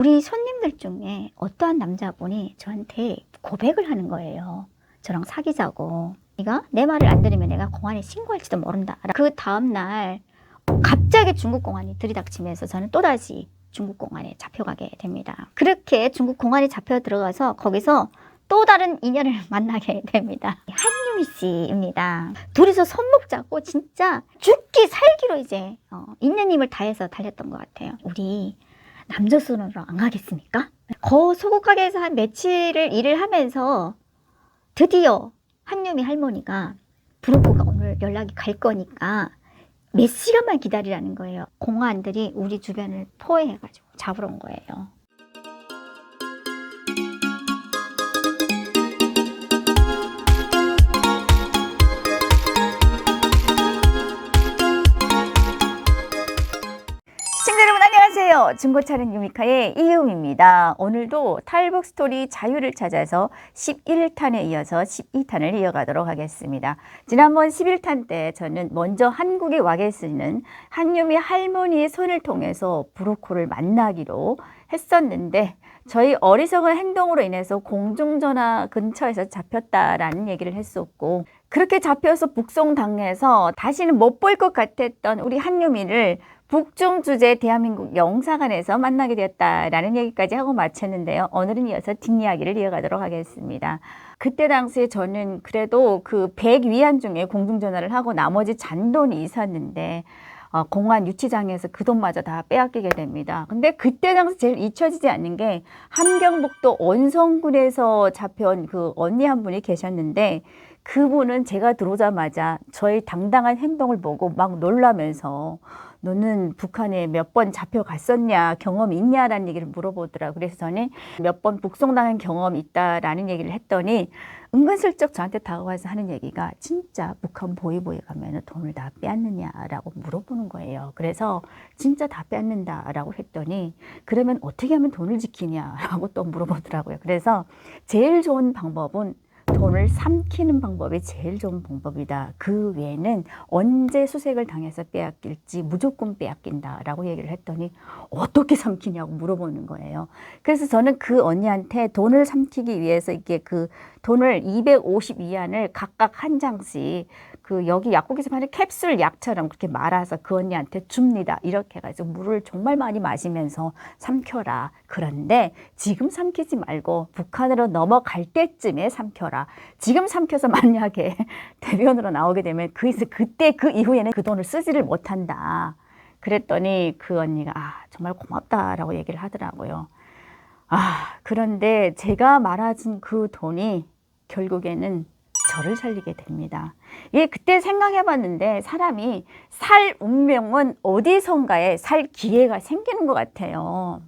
우리 손님들 중에 어떠한 남자분이 저한테 고백을 하는 거예요. 저랑 사귀자고. 네가 내 말을 안 들으면 내가 공안에 신고할지도 모른다. 그 다음날 갑자기 중국 공안이 들이닥치면서 저는 또다시 중국 공안에 잡혀가게 됩니다. 그렇게 중국 공안에 잡혀 들어가서 거기서 또 다른 인연을 만나게 됩니다. 한유미 씨입니다. 둘이서 손목 잡고 진짜 죽기 살기로 이제 있는 힘을 다해서 달렸던 것 같아요. 우리 남조선으로 안 가겠습니까? 소국가게에서 한 며칠을 일을 하면서 드디어 한유미 할머니가 브로커가 오늘 연락이 갈 거니까 몇 시간만 기다리라는 거예요. 공안들이 우리 주변을 포획해가지고 잡으러 온 거예요. 시청자 여러분 안녕하세요. 중고차는 유미카의 이유미입니다. 오늘도 탈북 스토리 자유를 찾아서 11탄에 이어서 12탄을 이어가도록 하겠습니다. 지난번 11탄 때 저는 먼저 한국에 와 계시는 한유미 할머니의 손을 통해서 브로커를 만나기로 했었는데 저희 어리석은 행동으로 인해서 공중전화 근처에서 잡혔다라는 얘기를 했었고, 그렇게 잡혀서 북송당해서 다시는 못 볼 것 같았던 우리 한유미를 북중 주재 대한민국 영사관에서 만나게 되었다라는 얘기까지 하고 마쳤는데요. 오늘은 이어서 뒷이야기를 이어가도록 하겠습니다. 그때 당시에 저는 그래도 그 100위안 중에 공중전화를 하고 나머지 잔돈이 있었는데 공안 유치장에서 그 돈마저 다 빼앗기게 됩니다. 근데 그때 당시 제일 잊혀지지 않는 게 함경북도 온성군에서 잡혀온 그 언니 한 분이 계셨는데, 그분은 제가 들어오자마자 저의 당당한 행동을 보고 막 놀라면서 너는 북한에 몇 번 잡혀갔었냐, 경험 있냐라는 얘기를 물어보더라고요. 그래서 저는 몇 번 북송당한 경험이 있다라는 얘기를 했더니 은근슬쩍 저한테 다가와서 하는 얘기가 진짜 북한 보이보이 가면 돈을 다 빼앗느냐라고 물어보는 거예요. 그래서 진짜 다 빼앗는다라고 했더니 그러면 어떻게 하면 돈을 지키냐라고 또 물어보더라고요. 그래서 제일 좋은 방법은 돈을 삼키는 방법이 제일 좋은 방법이다. 그 외에는 언제 수색을 당해서 빼앗길지 무조건 빼앗긴다라고 얘기를 했더니 어떻게 삼키냐고 물어보는 거예요. 그래서 저는 그 언니한테 돈을 삼키기 위해서 이게 그 돈을 250위안을 각각 한 장씩 그 여기 약국에서 파는 캡슐 약처럼 그렇게 말아서 그 언니한테 줍니다. 이렇게 해가지고 물을 정말 많이 마시면서 삼켜라. 그런데 지금 삼키지 말고 북한으로 넘어갈 때쯤에 삼켜라. 지금 삼켜서 만약에 대변으로 나오게 되면 그때 그 이후에는 그 돈을 쓰지를 못한다. 그랬더니 그 언니가 정말 고맙다라고 얘기를 하더라고요. 그런데 제가 말해준 그 돈이 결국에는 저를 살리게 됩니다. 예, 그때 생각해 봤는데 사람이 살 운명은 어디선가에 살 기회가 생기는 것 같아요.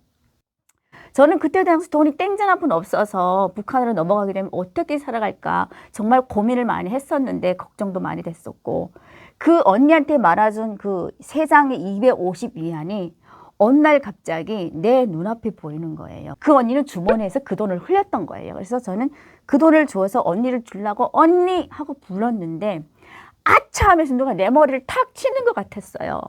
저는 그때 당시 돈이 땡전 한 푼 없어서 북한으로 넘어가게 되면 어떻게 살아갈까 정말 고민을 많이 했었는데 걱정도 많이 됐었고, 그 언니한테 말아준 그 세 장의 250위안이 어느 날 갑자기 내 눈앞에 보이는 거예요. 그 언니는 주머니에서 그 돈을 흘렸던 거예요. 그래서 저는 그 돈을 주어서 언니를 주려고 언니 하고 불렀는데 아차 하면서 누가 내 머리를 탁 치는 것 같았어요.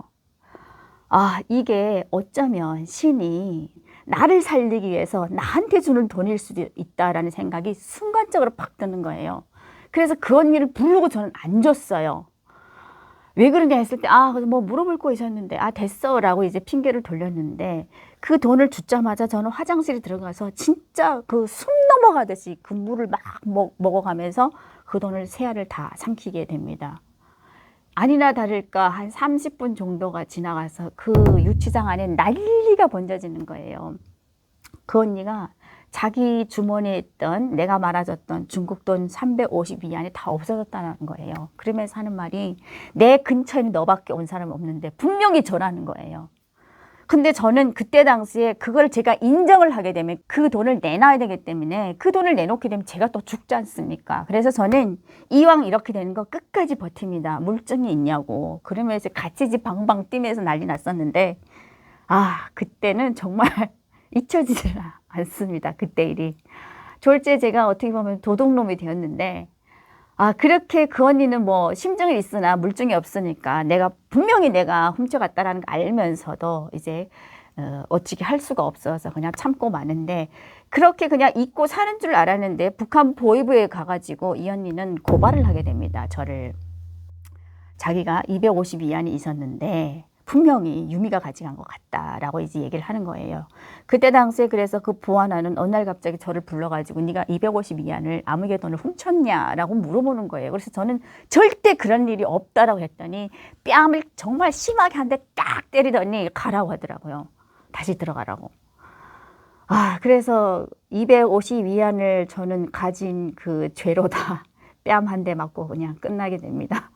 이게 어쩌면 신이 나를 살리기 위해서 나한테 주는 돈일 수도 있다라는 생각이 순간적으로 팍 드는 거예요. 그래서 그 언니를 부르고 저는 안 줬어요. 왜 그러냐 했을 때 뭐 물어볼 거 있었는데 됐어 라고 이제 핑계를 돌렸는데, 그 돈을 주자마자 저는 화장실에 들어가서 진짜 그 숨 넘어가듯이 그 물을 막 먹어가면서 그 돈을 세 알을 다 삼키게 됩니다. 아니나 다를까 한 30분 정도가 지나가서 그 유치장 안에 난리가 번져지는 거예요. 그 언니가 자기 주머니에 있던 내가 말아줬던 중국 돈 350위안이 다 없어졌다는 거예요. 그러면서 하는 말이 내 근처에는 너밖에 온 사람이 없는데 분명히 저라는 거예요. 근데 저는 그때 당시에 그걸 제가 인정을 하게 되면 그 돈을 내놔야 되기 때문에 그 돈을 내놓게 되면 제가 또 죽지 않습니까? 그래서 저는 이왕 이렇게 되는 거 끝까지 버팁니다. 물증이 있냐고. 그러면서 같이 집 방방 뛰면서 난리 났었는데 그때는 정말 잊혀지지 않습니다. 그때 일이. 졸제 제가 어떻게 보면 도둑놈이 되었는데, 그렇게 그 언니는 뭐 심증이 있으나 물증이 없으니까 분명히 내가 훔쳐갔다라는 거 알면서도 이제 어찌게 할 수가 없어서 그냥 참고 마는데, 그렇게 그냥 잊고 사는 줄 알았는데 북한 보위부에 가가지고 이 언니는 고발을 하게 됩니다. 저를. 자기가 252안이 있었는데 분명히 유미가 가져간 것 같다라고 이제 얘기를 하는 거예요. 그때 당시에 그래서 그 보안관은 어느 날 갑자기 저를 불러가지고 네가 252안을 아무개 돈을 훔쳤냐라고 물어보는 거예요. 그래서 저는 절대 그런 일이 없다라고 했더니 뺨을 정말 심하게 한 대 딱 때리더니 가라고 하더라고요. 다시 들어가라고. 그래서 252안을 저는 가진 그 죄로 다 뺨 한 대 맞고 그냥 끝나게 됩니다.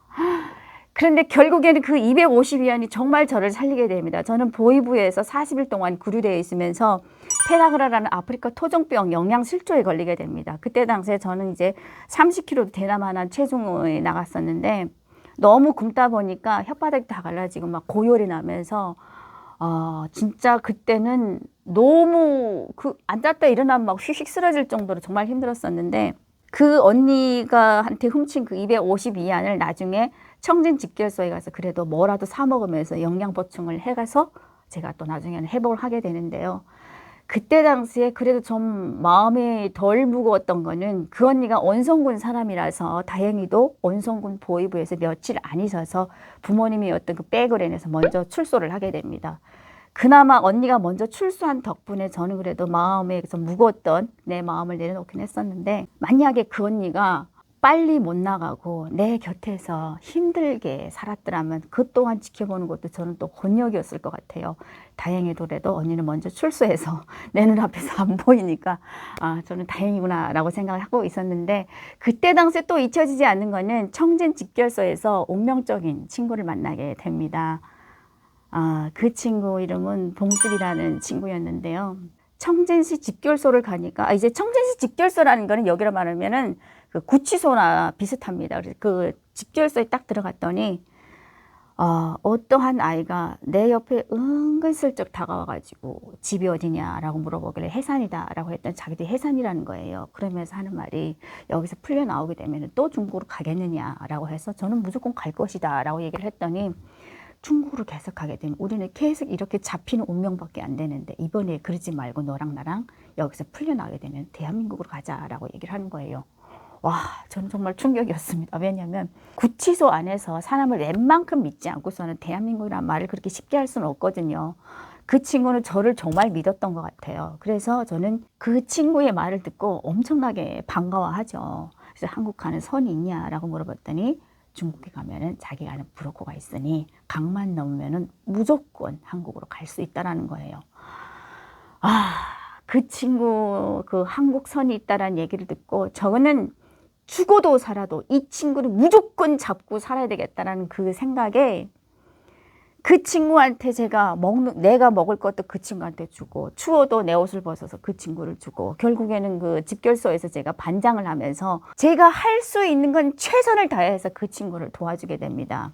그런데 결국에는 그 252안이 정말 저를 살리게 됩니다. 저는 보위부에서 40일 동안 구류되어 있으면서 페라그라라는 아프리카 토종병 영양실조에 걸리게 됩니다. 그때 당시에 저는 이제 30kg도 되나마한 체중에 나갔었는데 너무 굶다 보니까 혓바닥이 다 갈라지고 막 고열이 나면서 진짜 그때는 너무 앉았다 일어나면 막 휙휙 쓰러질 정도로 정말 힘들었었는데, 그 언니가 한테 훔친 그 252안을 나중에 청진집결소에 가서 그래도 뭐라도 사 먹으면서 영양 보충을 해가서 제가 또 나중에는 회복을 하게 되는데요. 그때 당시에 그래도 좀 마음이 덜 무거웠던 거는 그 언니가 원성군 사람이라서 다행히도 원성군 보위부에서 며칠 안 있어서 부모님이 어떤 그 백을 해내서 먼저 출소를 하게 됩니다. 그나마 언니가 먼저 출소한 덕분에 저는 그래도 마음에 좀 무거웠던 내 마음을 내려놓긴 했었는데, 만약에 그 언니가 빨리 못 나가고 내 곁에서 힘들게 살았더라면 그 또한 지켜보는 것도 저는 또 곤욕이었을 것 같아요. 다행히도 그래도 언니는 먼저 출소해서 내 눈앞에서 안 보이니까 저는 다행이구나 라고 생각을 하고 있었는데, 그때 당시에 또 잊혀지지 않는 거는 청진집결소에서 운명적인 친구를 만나게 됩니다. 그 친구 이름은 봉숙이라는 친구였는데요. 청진시 집결소를 가니까, 이제 청진시 집결소라는 거는 여기로 말하면은 그 구치소나 비슷합니다. 그래서 그 집결소에 딱 들어갔더니 어떠한 아이가 내 옆에 은근슬쩍 다가와가지고 집이 어디냐라고 물어보길래 해산이다라고 했더니 자기들이 해산이라는 거예요. 그러면서 하는 말이 여기서 풀려 나오게 되면 또 중국으로 가겠느냐라고 해서 저는 무조건 갈 것이다 라고 얘기를 했더니, 중국으로 계속 가게 되면 우리는 계속 이렇게 잡히는 운명밖에 안 되는데 이번에 그러지 말고 너랑 나랑 여기서 풀려나게 되면 대한민국으로 가자라고 얘기를 하는 거예요. 저는 정말 충격이었습니다. 왜냐하면 구치소 안에서 사람을 웬만큼 믿지 않고서는 대한민국이라는 말을 그렇게 쉽게 할 수는 없거든요. 그 친구는 저를 정말 믿었던 것 같아요. 그래서 저는 그 친구의 말을 듣고 엄청나게 반가워하죠. 그래서 한국 가는 선이 있냐라고 물어봤더니 중국에 가면은 자기가 아는 브로커가 있으니 강만 넘으면은 무조건 한국으로 갈 수 있다라는 거예요. 그 친구 그 한국 선이 있다라는 얘기를 듣고 저는 죽어도 살아도 이 친구를 무조건 잡고 살아야 되겠다라는 그 생각에 그 친구한테 내가 먹을 것도 그 친구한테 주고, 추워도 내 옷을 벗어서 그 친구를 주고, 결국에는 그 집결소에서 제가 반장을 하면서 제가 할 수 있는 건 최선을 다해서 그 친구를 도와주게 됩니다.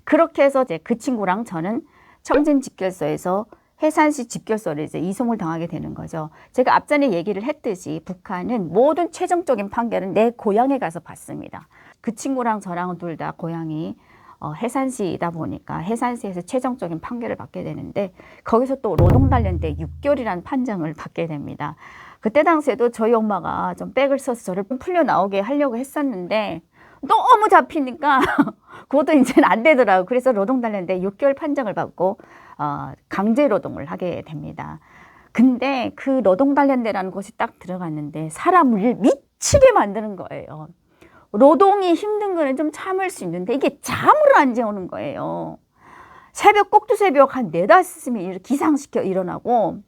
그렇게 해서 그 친구랑 저는 청진 집결소에서 해산시 집결소를 이제 이송을 당하게 되는 거죠. 제가 앞전에 얘기를 했듯이 북한은 모든 최종적인 판결은 내 고향에 가서 받습니다. 그 친구랑 저랑은 둘 다 고향이 해산시이다 보니까 해산시에서 최종적인 판결을 받게 되는데, 거기서 또 노동단련대 6개월이라는 판정을 받게 됩니다. 그때 당시에도 저희 엄마가 좀 백을 써서 저를 풀려 나오게 하려고 했었는데 너무 잡히니까 그것도 이제는 안 되더라고요. 그래서 노동단련대 6개월 판정을 받고 강제 노동을 하게 됩니다. 근데 그 노동단련대라는 곳이 딱 들어갔는데 사람을 미치게 만드는 거예요. 노동이 힘든 거는 좀 참을 수 있는데 이게 잠을 안 재우는 거예요. 꼭두 새벽 한 4, 5시면 기상시켜 일어나고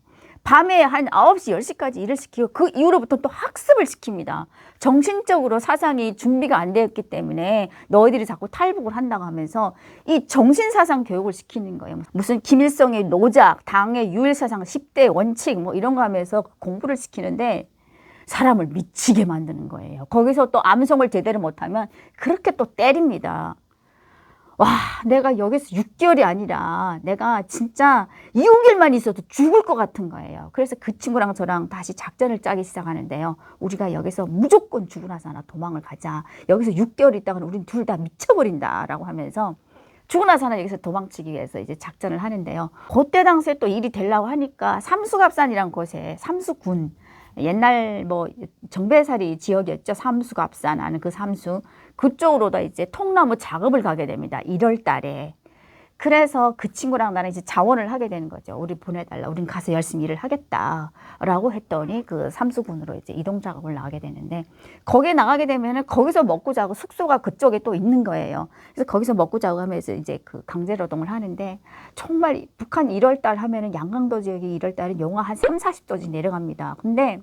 밤에 한 9시, 10시까지 일을 시키고 그 이후로부터 또 학습을 시킵니다. 정신적으로 사상이 준비가 안 되었기 때문에 너희들이 자꾸 탈북을 한다고 하면서 이 정신사상 교육을 시키는 거예요. 무슨 김일성의 노작, 당의 유일사상 10대 원칙 뭐 이런 거 하면서 공부를 시키는데 사람을 미치게 만드는 거예요. 거기서 또 암송을 제대로 못하면 그렇게 또 때립니다. 내가 여기서 6개월이 아니라 내가 진짜 6일만 있어도 죽을 것 같은 거예요. 그래서 그 친구랑 저랑 다시 작전을 짜기 시작하는데요. 우리가 여기서 무조건 죽고 나서 하나 도망을 가자. 여기서 6개월 있다가는 우린 둘 다 미쳐버린다 라고 하면서 죽고 나서 하나 여기서 도망치기 위해서 이제 작전을 하는데요. 그때 당시에 또 일이 되려고 하니까 삼수갑산이란 곳에 삼수군, 옛날 뭐 정배살이 지역이었죠. 삼수갑산 하는 그 삼수, 그쪽으로도 이제 통나무 작업을 가게 됩니다. 1월 달에. 그래서 그 친구랑 나는 이제 자원을 하게 되는 거죠. 우리 보내달라. 우린 가서 열심히 일을 하겠다라고 했더니 그 삼수군으로 이제 이동 작업을 나가게 되는데, 거기에 나가게 되면은 거기서 먹고 자고, 숙소가 그쪽에 또 있는 거예요. 그래서 거기서 먹고 자고 하면서 이제 그 강제 노동을 하는데, 정말 북한 1월 달 하면은 양강도 지역이 1월 달에 영하 한 3, 40도씩 내려갑니다. 근데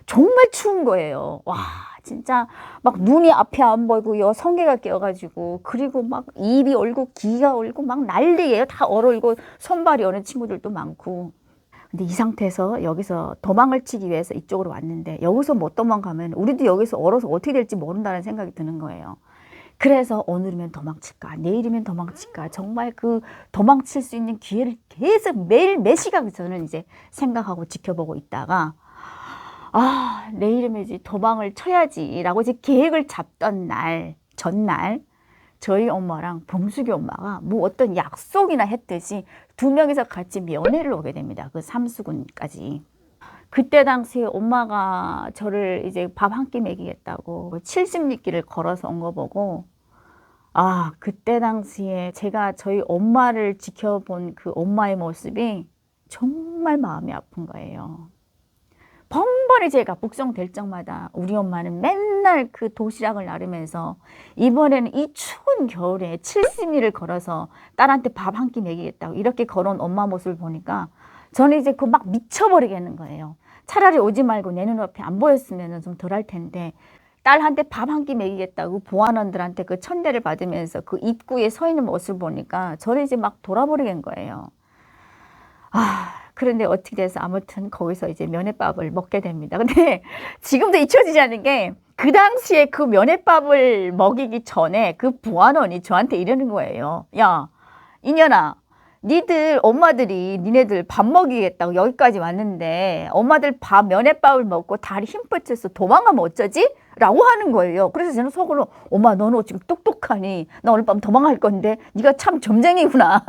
정말 추운 거예요. 와, 진짜 막 눈이 앞에 안 보이고요. 성게가 끼어가지고, 그리고 막 입이 얼고 기가 얼고 막 난리예요. 다 얼얼고 손발이 어는 친구들도 많고. 근데 이 상태에서 여기서 도망을 치기 위해서 이쪽으로 왔는데, 여기서 못 도망가면 우리도 여기서 얼어서 어떻게 될지 모른다는 생각이 드는 거예요. 그래서 오늘이면 도망칠까, 내일이면 도망칠까, 정말 그 도망칠 수 있는 기회를 계속 매일 매 시간 저는 이제 생각하고 지켜보고 있다가, 아, 내일이면 이제 도망을 쳐야지라고 이제 계획을 잡던 날, 전날, 저희 엄마랑 봉숙이 엄마가 뭐 어떤 약속이나 했듯이 두 명이서 같이 면회를 오게 됩니다. 그 삼수군까지. 그때 당시에 엄마가 저를 이제 밥 한 끼 먹이겠다고 70리길을 걸어서 온 거 보고, 아, 그때 당시에 제가 저희 엄마를 지켜본 그 엄마의 모습이 정말 마음이 아픈 거예요. 번번이 제가 북송될 적마다 우리 엄마는 맨날 그 도시락을 나르면서, 이번에는 이 추운 겨울에 70리를 걸어서 딸한테 밥 한 끼 먹이겠다고 이렇게 걸어온 엄마 모습을 보니까 저는 이제 그 막 미쳐버리겠는 거예요. 차라리 오지 말고 내 눈앞에 안 보였으면 좀 덜 할 텐데, 딸한테 밥 한 끼 먹이겠다고 보안원들한테 그 천대를 받으면서 그 입구에 서 있는 모습을 보니까 저를 이제 막 돌아버리겠는 거예요. 아, 그런데 어떻게 돼서 아무튼 거기서 이제 면회밥을 먹게 됩니다. 근데 지금도 잊혀지지 않는 게, 그 당시에 그 면회밥을 먹이기 전에 그 보안원이 저한테 이러는 거예요. 야, 이년아, 니들 엄마들이 니네들 밥 먹이겠다고 여기까지 왔는데 엄마들 밥 면회밥을 먹고 다리 힘 뻗쳐서 도망가면 어쩌지? 라고 하는 거예요. 그래서 저는 속으로, 엄마 너는 지금 똑똑하니 나 오늘 밤 도망갈 건데 네가 참 점쟁이구나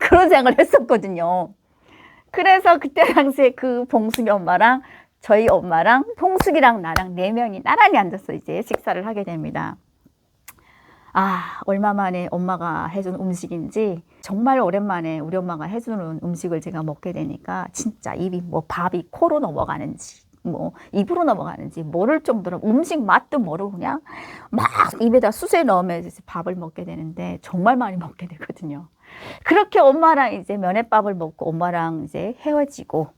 그런 생각을 했었거든요. 그래서 그때 당시에 그 봉숙이 엄마랑 저희 엄마랑 봉숙이랑 나랑 4명이 나란히 앉아서 이제 식사를 하게 됩니다. 아, 얼마 만에 엄마가 해준 음식인지 정말 오랜만에 우리 엄마가 해주는 음식을 제가 먹게 되니까 진짜 입이 뭐 밥이 코로 넘어가는지 뭐 입으로 넘어가는지 모를 정도로 음식 맛도 모르고 그냥 막 입에다 쑤세 넣으면서 밥을 먹게 되는데, 정말 많이 먹게 되거든요. 그렇게 엄마랑 이제 면회밥을 먹고 엄마랑 이제 헤어지고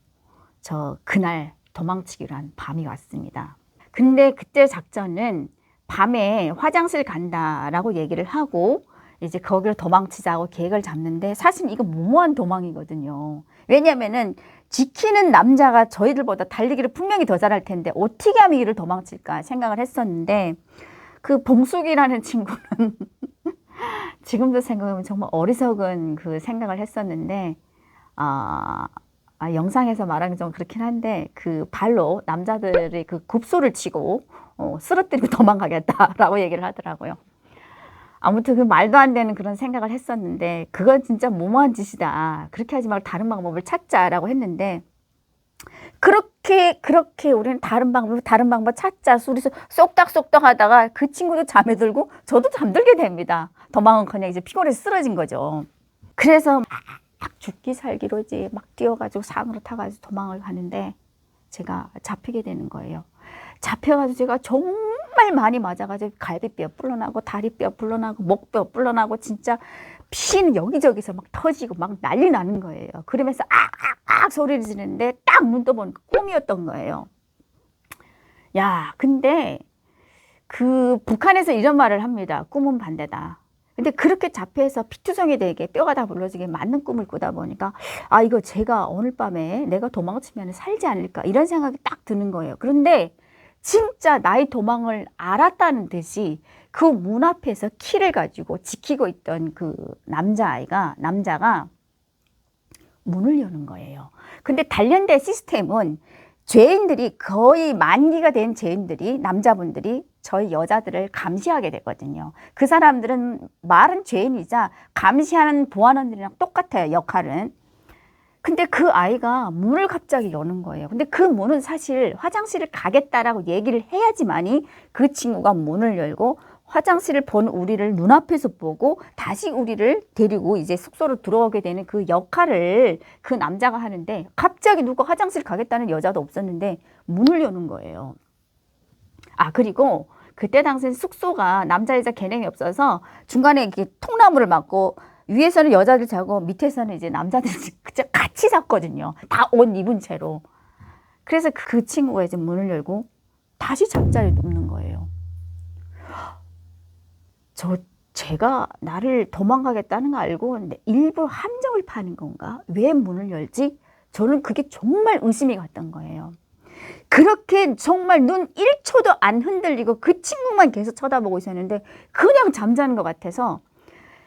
저 그날 도망치기로 한 밤이 왔습니다. 근데 그때 작전은 밤에 화장실 간다라고 얘기를 하고 이제 거기로 도망치자고 계획을 잡는데, 사실 이거 무모한 도망이거든요. 왜냐면은 지키는 남자가 저희들보다 달리기를 분명히 더 잘할 텐데 어떻게 하면 이를 도망칠까 생각을 했었는데, 그 봉숙이라는 친구는 지금도 생각하면 정말 어리석은 그 생각을 했었는데, 영상에서 말하기 좀 그렇긴 한데 그 발로 남자들의 그 굽소를 치고 쓰러뜨리고 도망가겠다라고 얘기를 하더라고요. 아무튼 그 말도 안 되는 그런 생각을 했었는데, 그건 진짜 무모한 짓이다. 그렇게 하지 말고 다른 방법을 찾자라고 했는데, 그렇게 우리는 다른 방법 찾자 소리서 쏙닥쏙닥 하다가 그 친구도 잠에 들고 저도 잠들게 됩니다. 도망은 그냥 이제 피곤해서 쓰러진 거죠. 그래서 막 죽기 살기로 이제 막 뛰어가지고 상으로 타가지고 도망을 가는데 제가 잡히게 되는 거예요. 잡혀가지고 제가 정말 많이 맞아가지고 갈비뼈 불러나고 다리뼈 불러나고 목뼈 불러나고 진짜 피는 여기저기서 막 터지고 막 난리 나는 거예요. 그러면서 악 소리를 지르는데 딱 눈 떠보니까 꿈이었던 거예요. 야, 근데 그 북한에서 이런 말을 합니다. 꿈은 반대다. 근데 그렇게 잡혀서 피투성이 되게 뼈가 다 불러지게 맞는 꿈을 꾸다 보니까, 아, 이거 제가 오늘 밤에 내가 도망치면 살지 않을까 이런 생각이 딱 드는 거예요. 그런데 진짜 나의 도망을 알았다는 듯이 그 문 앞에서 키를 가지고 지키고 있던 그 남자가 문을 여는 거예요. 근데 단련된 시스템은 죄인들이 거의 만기가 된 죄인들이, 남자분들이 저희 여자들을 감시하게 되거든요. 그 사람들은 말은 죄인이자 감시하는 보안원들이랑 똑같아요, 역할은. 근데 그 아이가 문을 갑자기 여는 거예요. 근데 그 문은 사실 화장실을 가겠다라고 얘기를 해야지만이 그 친구가 문을 열고 화장실을 본 우리를 눈앞에서 보고 다시 우리를 데리고 이제 숙소로 들어오게 되는 그 역할을 그 남자가 하는데, 갑자기 누가 화장실 가겠다는 여자도 없었는데 문을 여는 거예요. 아, 그리고 그때 당시엔 숙소가 남자 여자 개념이 없어서 중간에 이렇게 통나무를 막고 위에서는 여자들 자고 밑에서는 이제 남자들이 같이 잤거든요. 다 옷 입은 채로. 그래서 그 친구가 이제 문을 열고 다시 잠자리에 눕는 거예요. 제가 나를 도망가겠다는 거 알고 일부러 함정을 파는 건가? 왜 문을 열지? 저는 그게 정말 의심이 갔던 거예요. 그렇게 정말 눈 1초도 안 흔들리고 그 친구만 계속 쳐다보고 있었는데 그냥 잠자는 것 같아서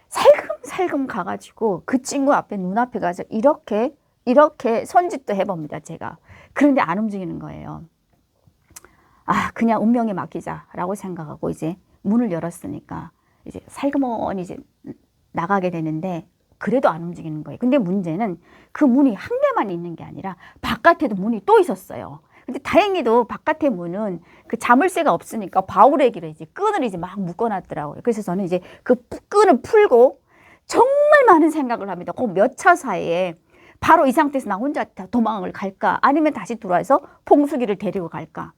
살금살금 가가지고 그 친구 앞에 눈앞에 가서 이렇게 손짓도 해봅니다, 제가. 그런데 안 움직이는 거예요. 아, 그냥 운명에 맡기자라고 생각하고 이제 문을 열었으니까 이제 살그머니 이제 나가게 되는데 그래도 안 움직이는 거예요. 근데 문제는 그 문이 한 개만 있는 게 아니라 바깥에도 문이 또 있었어요. 근데 다행히도 바깥의 문은 그 자물쇠가 없으니까 바우레기로 이제 끈을 이제 막 묶어놨더라고요. 그래서 저는 이제 그 끈을 풀고 정말 많은 생각을 합니다. 그 몇 차 사이에 바로 이 상태에서 나 혼자 도망을 갈까? 아니면 다시 들어와서 봉숙이를 데리고 갈까?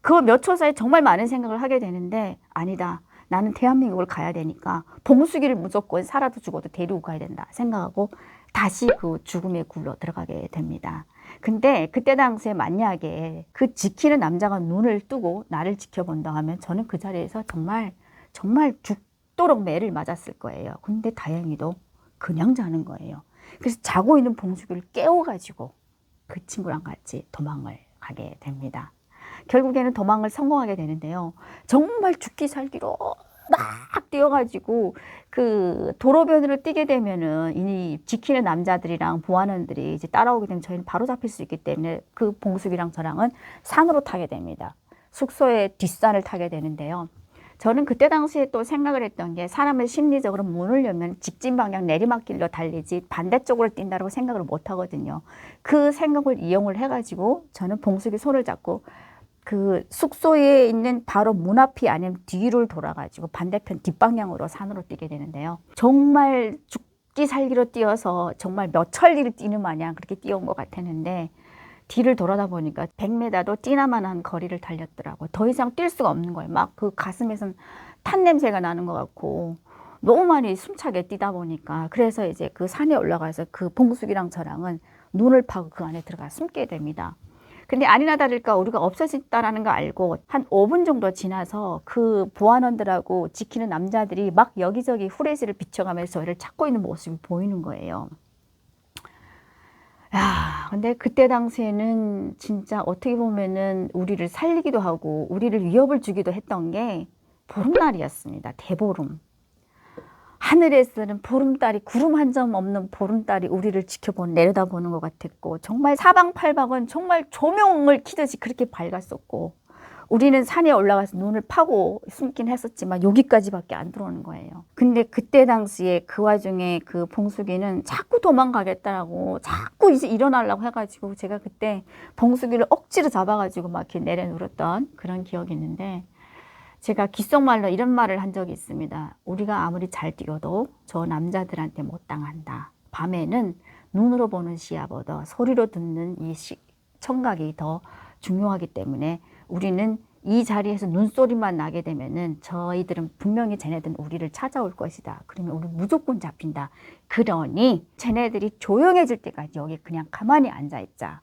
그 몇 초 사이에 정말 많은 생각을 하게 되는데 아니다. 나는 대한민국을 가야 되니까 봉숙이를 무조건 살아도 죽어도 데리고 가야 된다 생각하고 다시 그 죽음의 굴로 들어가게 됩니다. 근데 그때 당시에 만약에 그 지키는 남자가 눈을 뜨고 나를 지켜본다 하면 저는 그 자리에서 정말 죽도록 매를 맞았을 거예요. 근데 다행히도 그냥 자는 거예요. 그래서 자고 있는 봉숙이를 깨워가지고 그 친구랑 같이 도망을 가게 됩니다. 결국에는 도망을 성공하게 되는데요. 정말 죽기 살기로 막 뛰어가지고 그 도로변으로 뛰게 되면은 이 지키는 남자들이랑 보안원들이 이제 따라오게 되면 저희는 바로 잡힐 수 있기 때문에 그 봉숙이랑 저랑은 산으로 타게 됩니다. 숙소의 뒷산을 타게 되는데요. 저는 그때 당시에 또 생각을 했던 게 사람을 심리적으로 문을 열면 직진 방향 내리막길로 달리지 반대쪽으로 뛴다고 생각을 못 하거든요. 그 생각을 이용을 해가지고 저는 봉숙이 손을 잡고 그 숙소에 있는 바로 문 앞이 아닌 뒤를 돌아가지고 반대편 뒷방향으로 산으로 뛰게 되는데요. 정말 죽기 살기로 뛰어서 정말 몇 천리를 뛰는 마냥 그렇게 뛰어온 것 같았는데 뒤를 돌아다 보니까 100m도 뛰나마한 거리를 달렸더라고요. 더 이상 뛸 수가 없는 거예요. 막 그 가슴에선 탄 냄새가 나는 것 같고 너무 많이 숨차게 뛰다 보니까 그래서 이제 그 산에 올라가서 그 봉숙이랑 저랑은 눈을 파고 그 안에 들어가 숨게 됩니다. 근데 아니나 다를까 우리가 없어졌다라는 거 알고 한 5분 정도 지나서 그 보안원들하고 지키는 남자들이 막 여기저기 후레쉬를 비춰가면서 저희를 찾고 있는 모습이 보이는 거예요. 야, 근데 그때 당시에는 진짜 어떻게 보면은 우리를 살리기도 하고 우리를 위협을 주기도 했던 게 보름날이었습니다. 대보름. 하늘에서는 보름달이, 구름 한 점 없는 보름달이 우리를 내려다보는 것 같았고 정말 사방팔방은 정말 조명을 켜듯이 그렇게 밝았었고 우리는 산에 올라가서 눈을 파고 숨긴 했었지만 여기까지밖에 안 들어오는 거예요. 근데 그때 당시에 그 와중에 그 봉숙이는 자꾸 도망가겠다라고 자꾸 이제 일어나려고 해가지고 제가 그때 봉숙이를 억지로 잡아가지고 막 이렇게 내려누웠던 그런 기억이 있는데 제가 귓속말로 이런 말을 한 적이 있습니다. 우리가 아무리 잘 뛰어도 저 남자들한테 못 당한다. 밤에는 눈으로 보는 시야보다 소리로 듣는 이 청각이 더 중요하기 때문에 우리는 이 자리에서 눈소리만 나게 되면은 저희들은 분명히 쟤네들은 우리를 찾아올 것이다. 그러면 우리 무조건 잡힌다. 그러니 쟤네들이 조용해질 때까지 여기 그냥 가만히 앉아있자.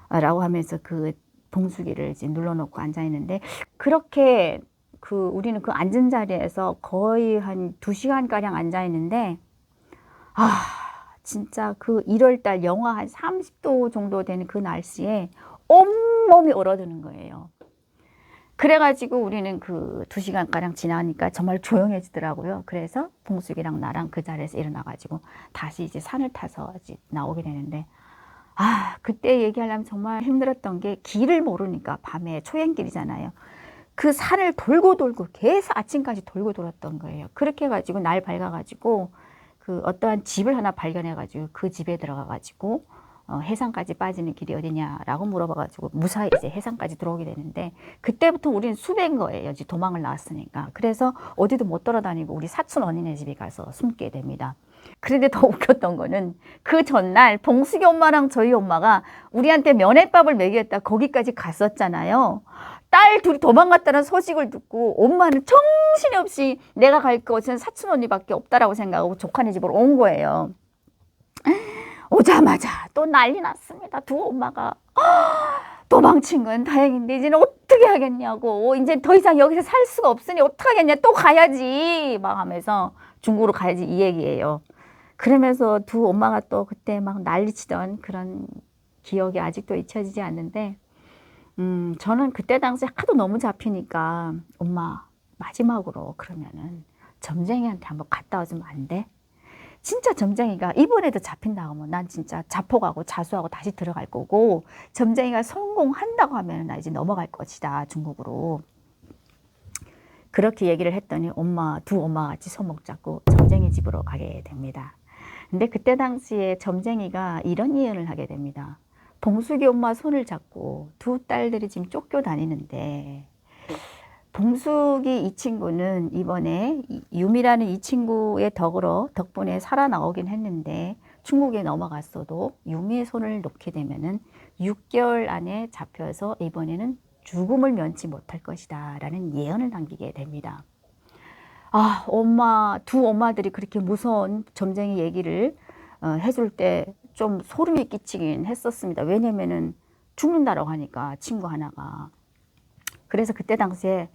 라고 하면서 그 봉숙이를 이제 눌러놓고 앉아있는데 그렇게 우리는 그 앉은 자리에서 거의 한 2시간가량 앉아있는데 진짜 그 1월달 영하 한 30도 정도 되는 그 날씨에 온몸이 얼어드는 거예요. 그래가지고 우리는 그 2시간가량 지나니까 정말 조용해지더라고요. 그래서 봉숙이랑 나랑 그 자리에서 일어나가지고 다시 이제 산을 타서 이제 나오게 되는데 그때 얘기하려면 정말 힘들었던 게 길을 모르니까 밤에 초행길이잖아요. 그 산을 돌고 계속 아침까지 돌고 돌았던 거예요. 그렇게 해가지고 날 밝아가지고 그 어떠한 집을 하나 발견해가지고 그 집에 들어가가지고 해상까지 빠지는 길이 어디냐라고 물어봐가지고 무사히 이제 해상까지 들어오게 되는데, 그때부터 우리는 수배인 거예요. 이제 도망을 나왔으니까. 그래서 어디도 못 돌아다니고 우리 사촌 언니네 집에 가서 숨게 됩니다. 그런데 더 웃겼던 거는 그 전날 봉숙이 엄마랑 저희 엄마가 우리한테 면회밥을 먹였다 거기까지 갔었잖아요. 딸 둘이 도망갔다는 소식을 듣고 엄마는 정신없이 내가 갈 곳은 사촌 언니밖에 없다라고 생각하고 조카네 집으로 온 거예요. 오자마자 또 난리 났습니다. 두 엄마가 도망친 건 다행인데 이제는 어떻게 하겠냐고, 이제 더 이상 여기서 살 수가 없으니 어떻게 하겠냐, 또 가야지 막 하면서 중국으로 가야지 이 얘기예요. 그러면서 두 엄마가 또 그때 막 난리치던 그런 기억이 아직도 잊혀지지 않는데, 저는 그때 당시 하도 너무 잡히니까 엄마 마지막으로 그러면은 점쟁이한테 한번 갔다 와주면 안 돼? 진짜 점쟁이가 이번에도 잡힌다고 하면 난 진짜 자폭하고 자수하고 다시 들어갈 거고, 점쟁이가 성공한다고 하면 나 이제 넘어갈 것이다 중국으로. 그렇게 얘기를 했더니 두 엄마 같이 손목 잡고 점쟁이 집으로 가게 됩니다. 근데 그때 당시에 점쟁이가 이런 예언을 하게 됩니다. 봉숙이 엄마 손을 잡고 두 딸들이 지금 쫓겨 다니는데, 봉숙이 이 친구는 이번에 유미라는 이 친구의 덕분에 살아나오긴 했는데, 중국에 넘어갔어도 유미의 손을 놓게 되면은 6개월 안에 잡혀서 이번에는 죽음을 면치 못할 것이다 라는 예언을 남기게 됩니다. 두 엄마들이 그렇게 무서운 점쟁이 얘기를 해줄 때 좀 소름이 끼치긴 했었습니다. 왜냐면은 죽는다라고 하니까 친구 하나가. 그래서 그때 당시에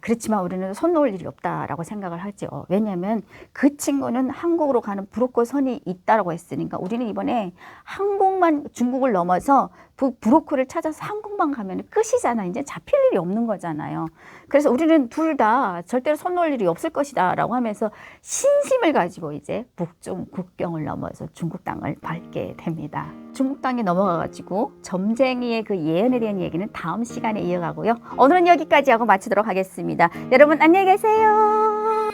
그렇지만 우리는 손 놓을 일이 없다라고 생각을 하죠. 왜냐하면 그 친구는 한국으로 가는 브로커 선이 있다라고 했으니까 우리는 이번에 한국만, 중국을 넘어서 브로커를 찾아서 한국만 가면 끝이잖아. 이제 잡힐 일이 없는 거잖아요. 그래서 우리는 둘 다 절대로 손 놓을 일이 없을 것이다 라고 하면서 신심을 가지고 이제 북중 국경을 넘어서 중국 땅을 밟게 됩니다. 중국 땅에 넘어가가지고 점쟁이의 그 예언에 대한 얘기는 다음 시간에 이어가고요. 오늘은 여기까지 하고 마치도록 하겠습니다. 여러분 안녕히 계세요.